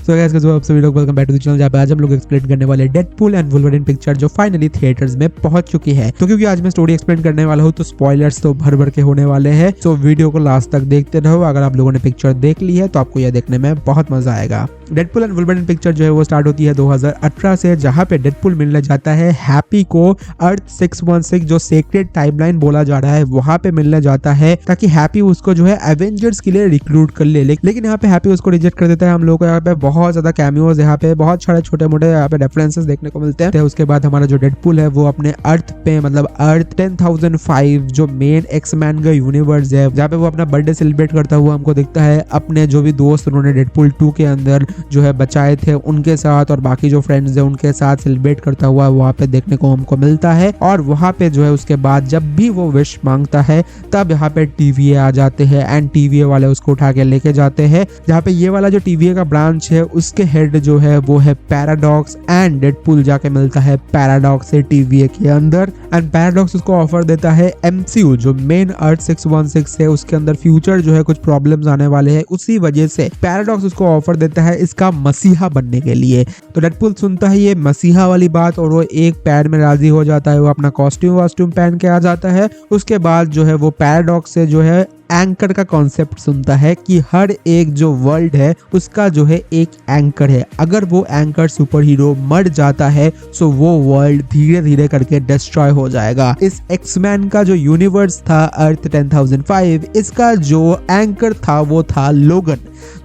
So guys आप सभी लोग welcome back to the channel, जहां पे आज हम लोग एक्सप्लेन करने वाले डेडपूल एंड वुल्वरीन पिक्चर जो फाइनली थिएटर्स में पहुंच चुकी है। तो क्योंकि आज मैं स्टोरी एक्सप्लेन करने वाला हूं तो स्पॉयलर्स तो भर भर के होने वाले हैं, तो वीडियो को लास्ट तक देखते रहो। अगर आप लोगों ने पिक्चर देख ली है तो आपको यह देखने में बहुत मजा आएगा। डेडपूल एंड वुल्वरीन पिक्चर जो है वो स्टार्ट होती है 2018 से, जहां पे डेडपूल मिलने जाता है हैप्पी को अर्थ 616 जो सेक्रेड टाइमलाइन बोला जा रहा है वहां पे मिलने जाता है, ताकि हैप्पी उसको जो है एवेंजर्स के लिए रिक्रूट कर ले। लेकिन यहाँ पे हैप्पी उसको रिजेक्ट कर देता है। हम लोग को यहाँ पे बहुत ज्यादा कैमियोज, यहाँ पे बहुत सारे छोटे मोटे यहाँ पे रेफरेंसेस देखने को मिलते हैं। उसके बाद हमारा जो डेडपूल है वो अपने अर्थ पे, मतलब अर्थ 10005 जो मेन एक्समैन का यूनिवर्स है, जहाँ पे वो अपना बर्थडे सेलिब्रेट करता हुआ हमको दिखता है अपने जो भी दोस्त उन्होंने डेडपूल 2 के अंदर जो है बचाए थे उनके साथ, और बाकी जो फ्रेंड्स है उनके साथ सेलिब्रेट करता हुआ वहाँ पे देखने को हमको मिलता है। और वहाँ पे जो है उसके बाद जब भी वो विश मांगता है तब यहाँ पे टीवीए आ जाते हैं एंड टीवीए वाले उसको उठा के लेके जाते हैं, जहाँ पे ये वाला जो टीवीए का ब्रांच है उसके हेड जो है वो है पैराडॉक्स, एंड डेडपूल जाके मिलता है पैराडॉक्स से टीवीए के अंदर। एंड पैराडॉक्स उसको ऑफर देता है एमसीयू जो मेन अर्थ 616 है उसके अंदर फ्यूचर जो है कुछ प्रॉब्लम्स आने वाले हैं, उसी वजह से पैराडॉक्स उसको ऑफर देता है इसका मसीहा बनने के लिए। तो डेडपूल सुनता है ये मसीहा वाली बात और वो एक पैर में राजी हो जाता है, वो अपना कॉस्ट्यूम पहन के आ जाता है। उसके बाद जो है वो पैराडॉक्स से जो है एंकर का कॉन्सेप्ट सुनता है कि हर एक जो वर्ल्ड है उसका जो है एक एंकर है, अगर वो एंकर सुपर हीरो मर जाता है तो वो वर्ल्ड धीरे धीरे करके डिस्ट्रॉय हो जाएगा। इस एक्समैन का जो यूनिवर्स था अर्थ 10005, इसका जो एंकर था वो था लोगन,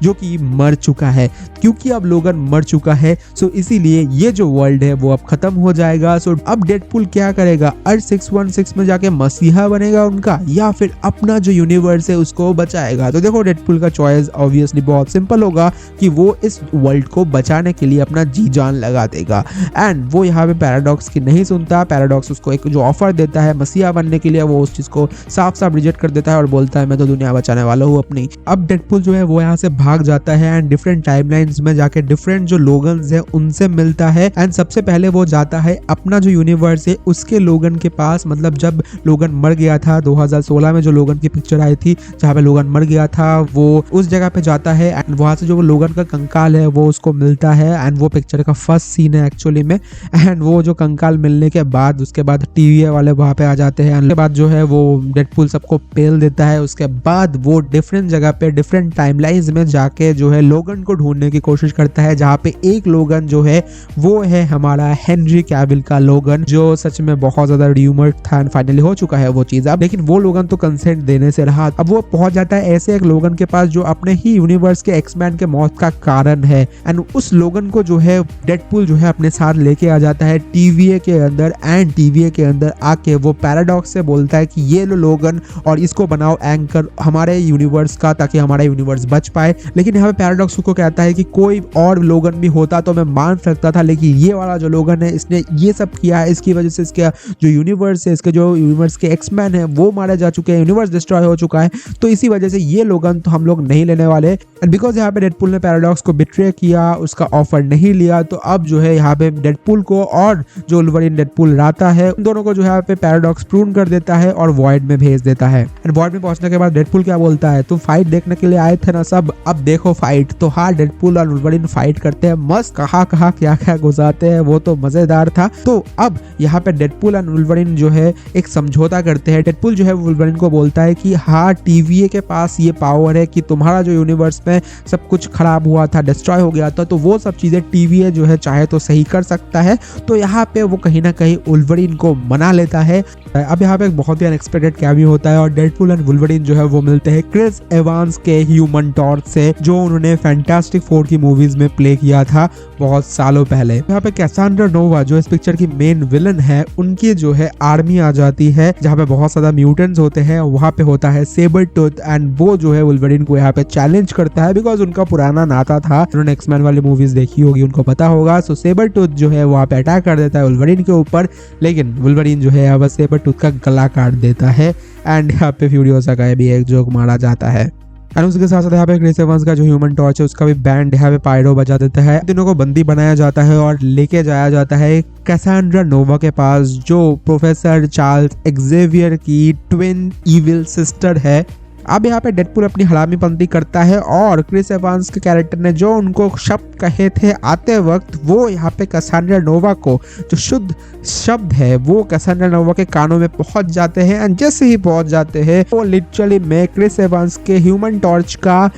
जो कि मर चुका है। क्योंकि अब लोगन मर चुका है सो इसीलिए ये जो वर्ल्ड है वो अब खत्म हो जाएगा। सो अब डेडपूल क्या करेगा, अर्थ 616 में जाके मसीहा बनेगा उनका, या फिर अपना जो यूनिवर्स है उसको बचाएगा। तो देखो डेडपूल का चॉइस ऑब्वियसली बहुत सिंपल होगा कि वो इस वर्ल्ड को बचाने के लिए अपना जी जान लगा देगा। एंड वो यहाँ पे पैराडॉक्स की नहीं सुनता। पैराडॉक्स उसको एक जो ऑफर देता है मसीहा बनने के लिए, वो उस चीज को साफ साफ रिजेक्ट कर देता है और बोलता है मैं तो दुनिया बचाने वाला हूँ अपनी। अब डेडपूल जो है वो यहाँ से भाग जाता है एंड डिफरेंट टाइमलाइंस में जाके डिफरेंट जो लोगन्स है उनसे मिलता है। एंड सबसे पहले वो जाता है अपना जो यूनिवर्स है उसके लोगन के पास, मतलब जब लोगन मर गया था 2016 में जो लोगन की पिक्चर आई थी जहाँ पे लोगन मर गया था, वो उस जगह पे जाता है एंड वहां से जो लोगन का कंकाल है वो उसको मिलता है। एंड वो पिक्चर का फर्स्ट सीन है एक्चुअली में। एंड वो जो कंकाल मिलने के बाद उसके बाद टीवीए वाले वहां पे आ जाते हैं। उसके बाद जो है वो डेडपूल सबको पेल देता है। उसके बाद वो डिफरेंट जगह पे डिफरेंट टाइमलाइंस में जाके जो है लोगन को ढूंढने की कोशिश करता है, जहाँ पे एक लोगन जो है वो है हमारा हेनरी कैविल का लोगन, जो सच में बहुत ज्यादा र्यूमर्ड था एंड फाइनली हो चुका है वो चीज अब। लेकिन वो लोगन तो कंसेंट देने से रहा। अब वो पहुंच जाता है ऐसे एक लोगन के पास जो अपने ही यूनिवर्स के एक्समैन के मौत का कारण है। एंड उस लोगन को जो है डेडपूल जो है अपने साथ लेके आ जाता है टीवीए के अंदर। एंड टीवीए के अंदर आके वो पैराडॉक्स से बोलता है कि ये लो लोगन और इसको बनाओ एंकर हमारे यूनिवर्स का, ताकि हमारा यूनिवर्स बच पाए। लेकिन यहाँ पे पैराडॉक्स को कहता है कि कोई और लोगन भी होता तो मैं मान सकता था, लेकिन ये वाला जो लोगन है इसने ये सब किया है, इसकी वजह से इसका जो यूनिवर्स है, इसके जो यूनिवर्स के एक्समैन है वो मारे जा चुके हैं, यूनिवर्स डिस्ट्रॉय हो चुका है, तो इसी वजह से ये लोगन तो हम लोग नहीं लेने वाले। एंड बिकॉज यहाँ पे डेडपूल ने पैराडॉक्स को बिट्रे किया, उसका ऑफर नहीं लिया, तो अब जो है यहाँ पे डेडपूल को और जो वुल्वरीन डेडपूल रहता है उन दोनों को जो है यहाँ पे पैराडॉक्स प्रून कर देता है और वॉइड में भेज देता है। एंड वॉइड में पहुंचने के बाद डेडपूल क्या बोलता है, तुम फाइट देखने के लिए आए थे ना सब, अब देखो फाइट। तो हाँ, डेडपूल और वुल्वरीन फाइट करते हैं, मस्त कहाँ क्या क्या घुसाते हैं, वो तो मजेदार था। तो अब यहाँ पे डेडपूल और वुल्वरीन जो है एक समझौता करते हैं। डेडपूल जो है वुल्वरीन को बोलता है कि हाँ, टीवीए के पास ये पावर है कि तुम्हारा जो यूनिवर्स में सब कुछ खराब हुआ था, डिस्ट्रॉय हो गया था, तो वो सब चीजें टीवीए जो है चाहे तो सही कर सकता है। तो यहाँ पे वो कहीं ना कहीं वुल्वरीन को मना लेता है। अब यहाँ पे एक बहुत ही अनएक्सपेक्टेड कैमियो होता है और डेडपूल एंड वुल्वरीन जो है वो मिलते हैं क्रिस एवांस के ह्यूमन टॉर्च से, जो उन्होंने फैंटास्टिक फोर की मूवीज में प्ले किया था बहुत सालों पहले। यहाँ पे कैसांड्रा नोवा जो इस पिक्चर की मेन विलन है, उनकी जो है आर्मी आ जाती है जहाँ पे बहुत ज्यादा म्यूटेंट्स होते हैं। वहाँ पे होता है सेबर टूथ एंड वो जो है वुल्वरीन को यहाँ पे चैलेंज करता है, बिकॉज उनका पुराना नाता था, उन्होंने एक्समैन वाली मूवीज देखी होगी, उनको पता होगा। सो सेबर टूथ जो है वहाँ पे अटैक कर देता है वुल्वरीन के ऊपर, लेकिन वुल्वरीन जो है यहाँ पर सेबर टूथ का गला काट देता है। एंड यहाँ पे फ्यूरियोसा का भी एक जोक मारा जाता है। और उसके साथ साथ यहाँ पे क्रिस एवंस का जो ह्यूमन टॉर्च है उसका भी बैंड यहाँ पे पायरो बजा देता है। तीनों को बंदी बनाया जाता है और लेके जाया जाता है कैसांड्रा नोवा के पास, जो प्रोफेसर चार्ल्स एक्जेवियर की ट्विन इविल सिस्टर है। अब यहाँ पे डेडपूल अपनी हरामीपंती करता है और क्रिस एवांस के कैरेक्टर ने जो उनको शब्द कहे थे आते वक्त, वो यहाँ पे कैसेंड्रा नोवा को जो शुद्ध शब्द है वो कैसेंड्रा नोवा के कानों में पहुंच जाते हैं। एंड जैसे ही पहुंच जाते हैं वो लिटरली में क्रिस एवांस के ह्यूमन टॉर्च का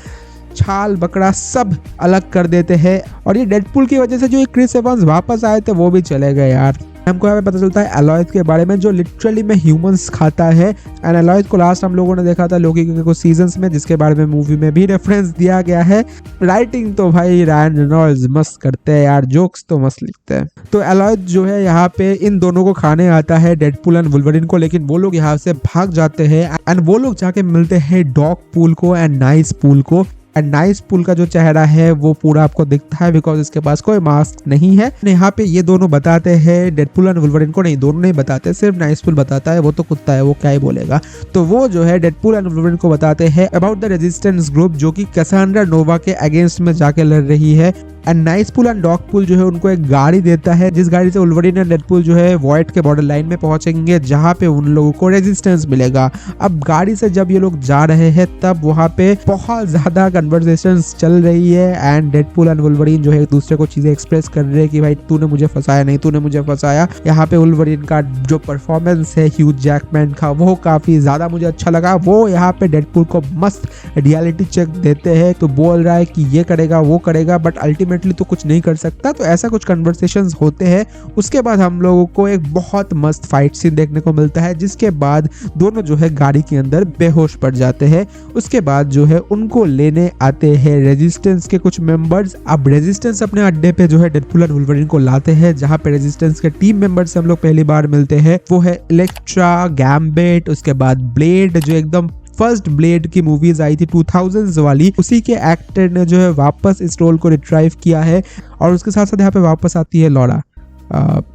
छाल बकरा सब अलग कर देते हैं। और ये डेडपूल की वजह से जो क्रिस एवांस वापस आए थे वो भी चले गए यार। हमको यहाँ पे पता चलता है एलॉयड के बारे में जो लिटरली में ह्यूमंस खाता है। एंड एलॉयड को लास्ट हम लोगों ने देखा था लोकी के कुछ सीजन्स में, जिसके बारे में मूवी में भी रेफरेंस दिया गया है। राइटिंग तो भाई रायन रेनॉल्ड्स मस्त करते हैं यार, जोक्स तो मस्त लिखते हैं। तो एलॉयड जो है यहाँ पे इन दोनों को खाने आता है, डेडपूल एंड वुल्वरीन को, लेकिन वो लोग यहाँ से भाग जाते हैं। एंड वो लोग जाके मिलते हैं डॉग पूल को एंड नाइस पूल को। एंड नाइस पूल का जो चेहरा है वो पूरा आपको दिखता है बिकॉज इसके पास कोई मास्क नहीं है। यहाँ पे ये दोनों बताते हैं, डेडपूल एंड वुल्वरीन को नहीं, दोनों नहीं बताते, सिर्फ नाइस पूल बताता है, वो तो कुत्ता है वो क्या ही बोलेगा। तो वो जो है डेडपूल एंड वुल्वरीन को बताते हैं अबाउट द रेजिस्टेंस ग्रुप जो कि कैसेंड्रा नोवा के अगेंस्ट में जाके लड़ रही है। And nice pool and dog pool जो है उनको एक गाड़ी देता है, जिस गाड़ी से वुल्वरीन एंड डेडपूल जो है वॉइड के बॉर्डर लाइन में पहुंचेंगे जहां पे उन लोगों को रेजिस्टेंस मिलेगा। अब गाड़ी से जब ये लोग जा रहे हैं तब वहां पे बहुत ज्यादा कन्वर्सेशंस चल रही है एंड डेडपूल एंड वुल्वरीन जो है एक दूसरे को चीजें एक्सप्रेस कर रहे हैं कि भाई तूने मुझे फंसाया, नहीं तूने मुझे फंसाया। यहाँ पे वुल्वरीन का जो परफॉर्मेंस है ह्यूज जैकमैन का वो काफी ज्यादा मुझे अच्छा लगा। वो यहाँ पे डेडपूल को मस्त रियलिटी चेक देते हैं, तो बोल रहा है कि ये करेगा वो करेगा बट अल्टीमेटली तो कुछ नहीं कर सकता। तो ऐसा कुछ कन्वर्सेशंस होते हैं। उसके बाद हम लोगों को एक बहुत मस्त फाइट सीन देखने को मिलता है, जिसके बाद दोनों जो है गाड़ी के अंदर बेहोश पड़ जाते हैं। उसके बाद जो है उनको लेने आते हैं रेजिस्टेंस के कुछ मेंबर्स। अब रेजिस्टेंस अपने अड्डे पे जो है डेडपूल एंड वुल्वरीन को लाते हैं, जहां पे रेजिस्टेंस के टीम मेंबर से हम लोग पहली बार मिलते हैं। वो है इलेक्ट्रा, गैम्बिट, उसके बाद ब्लेड जो एकदम फर्स्ट ब्लेड की मूवीज आई थी 2000s वाली, उसी के एक्टर ने जो है वापस इस रोल को रिट्राइव किया है। और उसके साथ साथ यहाँ पे वापस आती है लॉरा,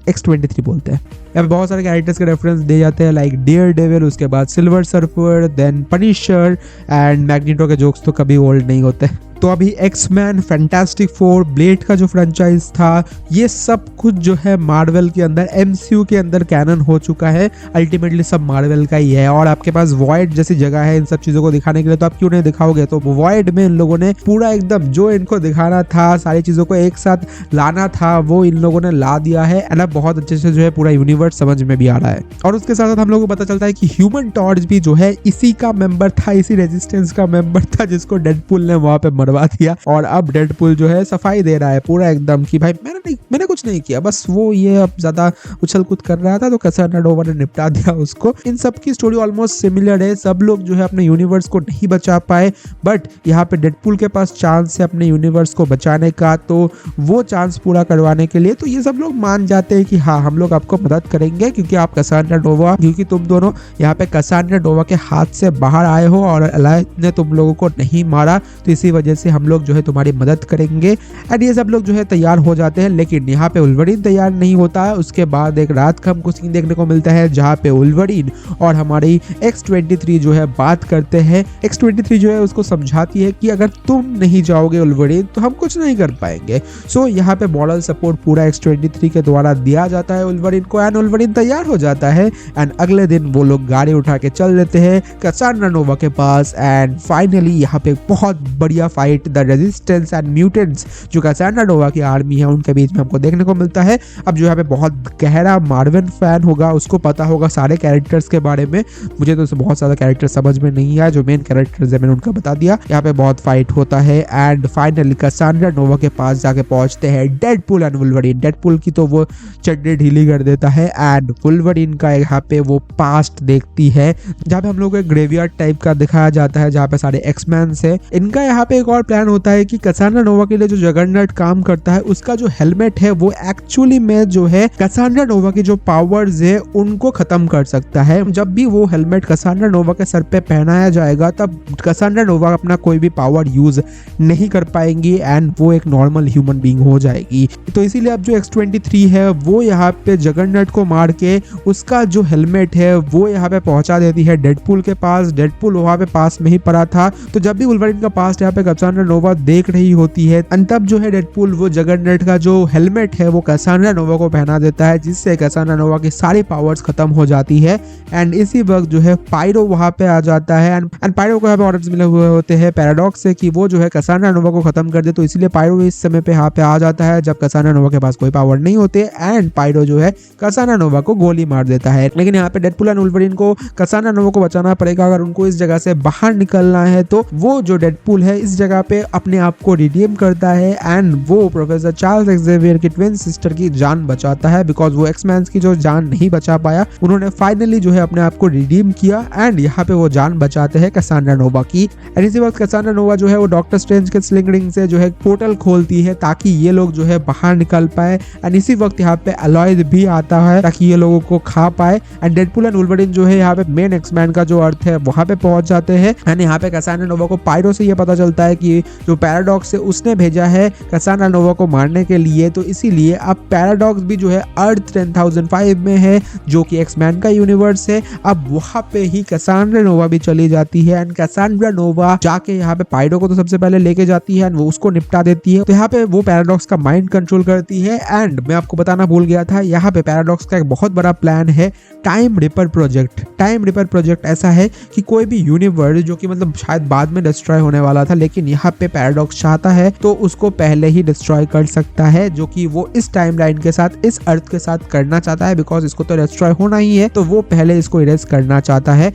X-23 बोलते हैं। यहाँ पे बहुत सारे कैरेक्टर्स के रेफरेंस दिए जाते हैं लाइक डेयर डेविल, उसके बाद Silver Surfer, then Punisher and Magneto के जोक्स तो कभी ओल्ड नहीं होते। तो अभी एक्समैन, फैंटास्टिक फोर, ब्लेड का जो फ्रेंचाइज था, ये सब कुछ जो है मार्वल के अंदर, MCU के अंदर कैनन हो चुका है। अल्टीमेटली सब मार्वल का ही है और आपके पास वॉइड जैसी जगह है इन सब चीजों को दिखाने के लिए, तो आप क्यों नहीं दिखाओगे। तो वॉइड में इन लोगों ने पूरा एकदम जो इनको दिखाना था, सारी चीजों को एक साथ लाना था, वो इन लोगों ने ला दिया है। एंड अब बहुत अच्छे से जो है पूरा यूनिवर्स समझ में भी आ रहा है। और उसके साथ साथ हम लोगों को पता चलता है कि ह्यूमन टॉर्च भी जो है इसी का मेंबर था, इसी रेजिस्टेंस का मेंबर था, जिसको डेडपूल ने वहां पे मरवा दिया। और अब डेडपूल जो है सफाई दे रहा है पूरा एकदम कि भाई मैंने कुछ नहीं किया, बस वो ये अब ज्यादा उछल कूद कर रहा था तो कैसेंड्रा नोवा ने निपटा दिया उसको। इन सब की स्टोरी ऑलमोस्ट सिमिलर है। सब लोग जो है अपने यूनिवर्स को नहीं बचा पाए, बट यहाँ पे डेडपूल के पास चांस है अपने यूनिवर्स को बचाने का, तो वो चांस पूरा करवाने के लिए तो ये सब लोग मान जाते हैं कि हाँ हम लोग आपको मदद करेंगे क्योंकि आप कैसेंड्रा नोवा, क्योंकि तुम दोनों यहाँ पे कैसेंड्रा नोवा के हाथ से बाहर आए हो और एलॉयड ने तुम लोगों को नहीं मारा, तो इसी वजह से हम लोग जो है तुम्हारी मदद करेंगे। एंड ये सब लोग जो है तैयार हो जाते हैं, लेकिन यहाँ पे वुल्वरीन तैयार नहीं होता है। उसके बाद एक रात का हमको सीन देखने को मिलता है जहाँ पे वुल्वरीन और हमारी X-23 जो है बात करते हैं। X-23 जो है उसको समझाती है कि अगर तुम नहीं जाओगे वुल्वरीन तो हम कुछ नहीं कर पाएंगे। सो यहाँ पे मॉरल सपोर्ट पूरा X-23 के द्वारा दिया जाता है वुल्वरीन को एंड वुल्वरीन तैयार हो जाता है। एंड अगले दिन वो लोग गाड़ी उठा के चल देते हैं कैसेंड्रा नोवा के पास। एंड फाइनली यहाँ पे बहुत बढ़िया fight the resistance and mutants जो कैसेंड्रा नोवा की आर्मी है उनके बीच में हमको देखने को मिलता है। अब जो यहाँ पे बहुत गहरा मार्वल फैन होगा उसको पता होगा सारे कैरेक्टर्स के बारे में। मुझे तो बहुत ज्यादा कैरेक्टर समझ में नहीं आया, जो मेन कैरेक्टर्स है मैंने उनका बता दिया। यहाँ पे बहुत फाइट होता है एंड फाइनली कैसेंड्रा नोवा के पास जाके पहुंचते हैं डेडपूल एंड वुल्वरीन। डेडपूल की तो वो चड्डी ढीली कर देता है एंड वुल्वरीन का यहाँ पे वो पास्ट देखती है जहाँ पे हम लोग एक ग्रेवयार्ड टाइप का दिखाया जाता है जहाँ पे सारे एक्समैन है। इनका यहाँ पे एक और प्लान होता है कि कैसेंड्रा नोवा के लिए जो जगरनट काम करता है उसका जो हेलमेट है वो एक्चुअली में जो है कैसेंड्रा नोवा की जो पावर्स है उनको खत्म कर सकता है। जब भी वो हेलमेट कैसेंड्रा नोवा के सर पे पहनाया जाएगा तब कैसेंड्रा नोवा अपना कोई भी पावर यूज नहीं कर पाएंगी एंड वो एक नॉर्मल ह्यूमन बीइंग हो जाएगी। तो इसीलिए अब जो X-23 है वो यहाँ पे जगरनट को मार के उसका जो हेलमेट है वो यहाँ पे पहुंचा देती है डेडपूल के पास। डेडपूल वहाँ पे पास में ही पड़ा था, तो जब भी वुल्वरीन का पास्ट यहाँ पे कैसांड्रा नोवा देख रही होती है, तब जो है डेडपूल वो जगरनॉट का जो हेलमेट है वो कैसांड्रा नोवा को पहना देता है, जिससे कैसांड्रा नोवा की सारी पावर्स खत्म हो जाती है। एंड इसी वक्त जो है पायरो वहाँ पे आ जाता है एंड पायरो को यहाँ पे ऑर्डर्स मिले हुए होते हैं पैराडॉक्स से कि वो जो है कैसांड्रा नोवा को खत्म कर दे, तो इसलिए पायरो इस समय पे यहाँ पे आ जाता है जब कैसांड्रा नोवा के पास कोई पावर नहीं होते एंड पायरो जो है कैसांड्रा नोवा को गोली मार देता है। लेकिन यहाँ पे डेडपूल एंड वुल्वरीन को कैसांड्रा नोवा को बचाना पड़ेगा। अगर उनको इस जगह से बाहर निकलना है तो वो जो डेडपूल है इस जगह पे अपने आप को रिडीम करता है एंड वो प्रोफेसर चार्ल्स ज़ेवियर की ट्विन सिस्टर की जान बचाता है, बिकॉज वो एक्समैन की जो जान नहीं बचा पाया, उन्होंने फाइनली जो है अपने आप को रिडीम किया एंड यहाँ पे वो जान बचाते हैं कैसांड्रा नोवा की। एंड इसी वक्त कैसांड्रा नोवा जो है वो डॉक्टर स्ट्रेंज के स्लिंग रिंग से जो है पोर्टल खोलती है ताकि ये लोग जो है बाहर निकल पाए। एंड इसी वक्त यहाँ पे अलॉयड भी आता है ताकि ये लोगों को खा पाए। एंड डेडपूल एंड वुल्वरीन जो है यहाँ पे मेन एक्समैन का जो अर्थ है वहाँ पे पहुंच जाते हैं। एंड यहाँ पे कैसांड्रा नोवा को पायरो से ये पता चलता है कि जो पैराडॉक्स है उसने भेजा है कैसांड्रा नोवा को मारने के लिए, तो इसीलिए अब पैराडॉक्स भी जो है अर्थ 10005 में है जो कि एक्समैन का यूनिवर्स है। अब वहाँ पे ही कैसांड्रा नोवा भी चली जाती है एंड कैसांड्रा नोवा जाके यहाँ पे पायरो को तो सबसे पहले लेके जाती है एंड वो उसको निपटा देती है। तो यहाँ पे वो पैराडॉक्स का माइंड कंट्रोल करती है। एंड मैं आपको बताना भूल गया था, यहाँ पे पैराडॉक्स का एक बहुत बड़ा प्लान है time ripper project. Time ripper project ऐसा है कि कोई भी यूनिवर्स जो कि मतलब शायद बाद में डिस्ट्रॉय होने वाला था, लेकिन यहाँ पे पैराडॉक्स चाहता है तो उसको पहले ही डिस्ट्रॉय कर सकता है, जो कि वो इस टाइमलाइन के साथ इस अर्थ के साथ करना चाहता है, बिकॉज इसको तो डिस्ट्रॉय होना ही है, तो वो पहले इसको इरेज करना चाहता है।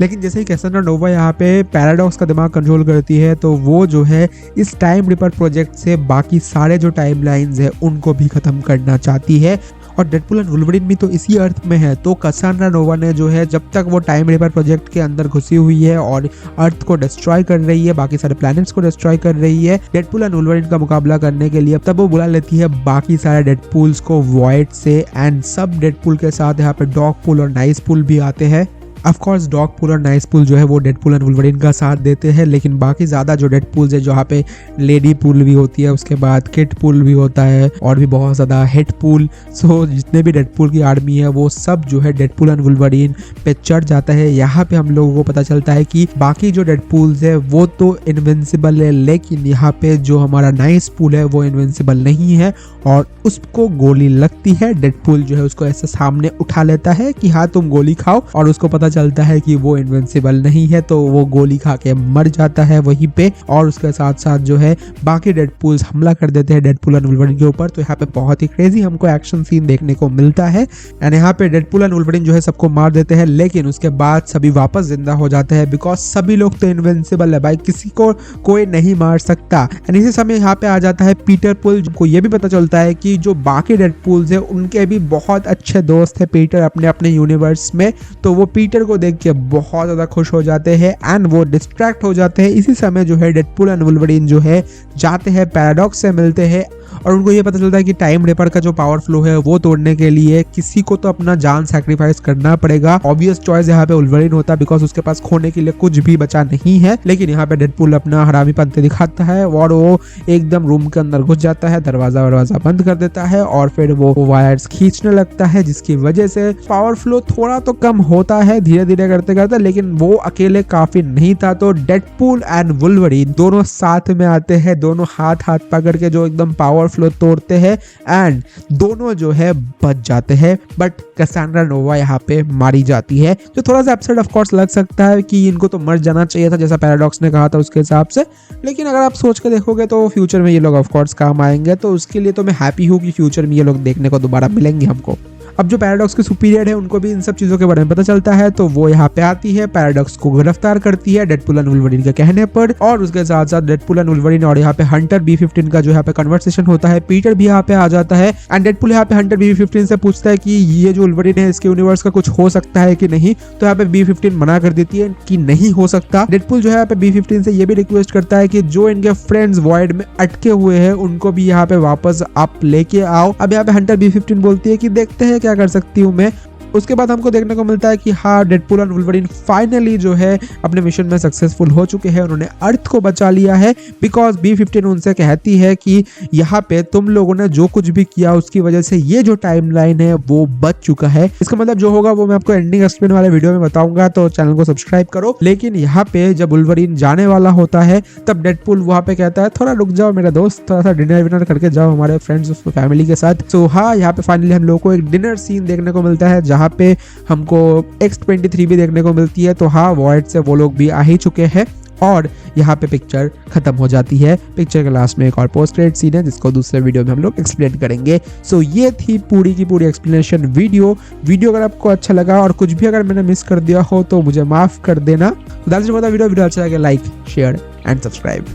लेकिन जैसे ही कैसांड्रा नोवा यहाँ पे पैराडॉक्स का दिमाग कंट्रोल करती है तो वो जो है इस टाइम रिपर प्रोजेक्ट से बाकी सारे जो टाइमलाइंस है उनको भी खत्म करना चाहती है। और डेडपूल एंड वुल्वरीन भी तो इसी अर्थ में है, तो कैसांड्रा नोवा ने जो है जब तक वो टाइम रिपर प्रोजेक्ट के अंदर घुसी हुई है और अर्थ को डिस्ट्रॉय कर रही है, बाकी सारे प्लैनेट्स को डिस्ट्रॉय कर रही है डेडपूल एंड वुल्वरीन का मुकाबला करने के लिए, तब वो बुला लेती है बाकी सारे डेडपूल्स को वॉइड से एंड सब डेडपूल के साथ यहाँ पे डॉगपूल और नाइसपूल भी आते हैं। ऑफ कोर्स डॉगपूल और नाइसपूल जो है वो डेडपूल एंड वुल्वरीन का साथ देते हैं, लेकिन बाकी ज़्यादा जो डेडपूल्स है जहाँ पे लेडी पूल भी होती है, उसके बाद किट पूल भी होता है और भी बहुत ज़्यादा हेड पूल, सो जितने भी डेडपूल की आर्मी है वो सब जो है डेडपूल एंड वुल्वरीन पे चढ़ जाता है। यहाँ पे हम लोगों को पता चलता है कि बाकी जो डेडपूल्स है वो तो इनविंसिबल है, लेकिन यहाँ पे जो हमारा नाइसपूल है वो इनविंसिबल नहीं है और उसको गोली लगती है। डेडपूल जो है उसको ऐसे सामने उठा लेता है कि हाँ तुम गोली खाओ, और उसको पता चलता है कि वो इनविंसिबल नहीं है, तो वो गोली खा के मर जाता है वहीं पे। और उसके साथ साथ जो है बाकी डेडपूल्स हमला कर देते हैं डेडपूल एंड वुल्वरीन के ऊपर। तो यहाँ पे बहुत ही क्रेजी हमको एक्शन सीन देखने को मिलता है एंड यहाँ पे डेडपूल एंड वुल्वरीन जो है सबको मार देते हैं, लेकिन उसके बाद सभी वापस जिंदा हो जाते हैं, बिकॉज सभी लोग तो इनविंसिबल है भाई, किसी को कोई नहीं मार सकता। एंड इसी समय यहाँ पे आ जाता है पीटर पुल, को ये भी पता चलता है कि जो बाकी डेडपूल्स है उनके भी बहुत अच्छे दोस्त है पीटर अपने अपने यूनिवर्स में, तो वो पीटर को देख के बहुत ज्यादा खुश हो जाते हैं एंड वो डिस्ट्रैक्ट हो जाते हैं। इसी समय जो है डेडपूल एंड वुल्वरीन जो है जाते हैं पैराडॉक्स से मिलते हैं और उनको ये पता चलता है कि टाइम रिपर का जो पावर फ्लो है वो तोड़ने के लिए किसी को तो अपना जान सैक्रिफाइस करना पड़ेगा। ऑब्वियस चॉइस यहाँ पे वुल्वरीन होता है, बिकॉज उसके पास खोने के लिए कुछ भी बचा नहीं है। लेकिन यहाँ पे डेडपूल अपना हरामी पंते दिखाता है और वो एकदम रूम के अंदर घुस जाता है, दरवाजा बंद कर देता है और फिर वो वायर्स खींचने लगता है, जिसकी वजह से पावर फ्लो थोड़ा तो कम होता है धीरे धीरे करते करते, लेकिन वो अकेले काफी नहीं था। तो डेडपूल एंड वुल्वरीन दोनों साथ में आते हैं, दोनों हाथ हाथ पकड़ के जो एकदम पावर फ्लो तोड़ते हैं एंड दोनों जो है बच जाते हैं। बट कैसांड्रा नोवा यहाँ पे मारी जाती है, जो थोड़ा सा एब्सर्ड ऑफ कोर्स लग सकता है कि इनको तो मर जाना चाहिए था जैसा पैराडॉक्स ने कहा था उसके हिसाब से, लेकिन अगर आप सोच के देखोगे तो फ्यूचर में ये लोग ऑफ कोर्स काम आएंगे, तो उसके लिए तो मैं हैप्पी हूँ कि फ्यूचर में ये लोग देखने को दोबारा मिलेंगे हमको। अब जो पैराडॉक्स के सुपीरियर है उनको भी इन सब चीजों के बारे में पता चलता है, तो वो यहाँ पे आती है, पैराडॉक्स को गिरफ्तार करती है डेडपूल एंड वुल्वरीन के कहने पर, और उसके साथ साथ डेडपूल एंड वुल्वरीन और यहाँ पे हंटर B15 का जो यहाँ पे कन्वर्सेशन होता है, पीटर भी यहाँ पे आ जाता है एंड डेडपूल यहाँ पे हंटर B15 से पूछता है कि ये जो वुल्वरीन है इसके यूनिवर्स का कुछ हो सकता है कि नहीं, तो यहाँ पे B15 मना कर देती है कि नहीं हो सकता। डेडपूल जो है यहाँ पे B15 से ये भी रिक्वेस्ट करता है कि जो इनके फ्रेंड्स वॉइड में अटके हुए हैं उनको भी यहाँ पे वापस आप लेके आओ। अब यहाँ पे हंटर B15 बोलती है कि देखते हैं क्या कर सकती हूँ मैं, उसके बाद हमको देखने को मिलता है कि हाँ, डेडपूल और वुल्वरीन फाइनली जो है अपने मिशन में सक्सेसफुल हो चुके हैं। उन्होंने अर्थ को बचा लिया है बिकॉज B-15 उनसे कहती है कि यहाँ पे तुम लोगों ने जो कुछ भी किया उसकी वजह से ये जो टाइमलाइन है वो बच चुका है। इसका मतलब जो होगा वो मैं आपको एंडिंग एक्सप्लेन वाले वीडियो में बताऊंगा, तो चैनल को सब्सक्राइब करो। लेकिन यहाँ पे जब वुल्वरीन जाने वाला होता है तब डेडपूल वहां पे कहता है थोड़ा रुक जाओ मेरा दोस्त, थोड़ा सा डिनर विनर करके जाओ हमारे फ्रेंड्स फैमिली के साथ। तो हाँ, यहाँ पे फाइनली हम लोगों को एक डिनर सीन देखने को मिलता है जहाँ पे हमको X-23 भी देखने को मिलती है। तो हाँ, वॉइड से वो लोग भी आ ही चुके हैं और यहाँ पे पिक्चर खत्म हो जाती है। पिक्चर के लास्ट में एक और पोस्ट क्रेडिट सीन है जिसको दूसरे वीडियो में हम लोग एक्सप्लेन करेंगे। सो ये थी पूरी की पूरी एक्सप्लेनेशन वीडियो अगर आपको अच्छा लगा और कुछ भी अगर मैंने मिस कर दिया हो तो मुझे माफ कर देना। वीडियो अच्छा लगे लाइक शेयर एंड सब्सक्राइब।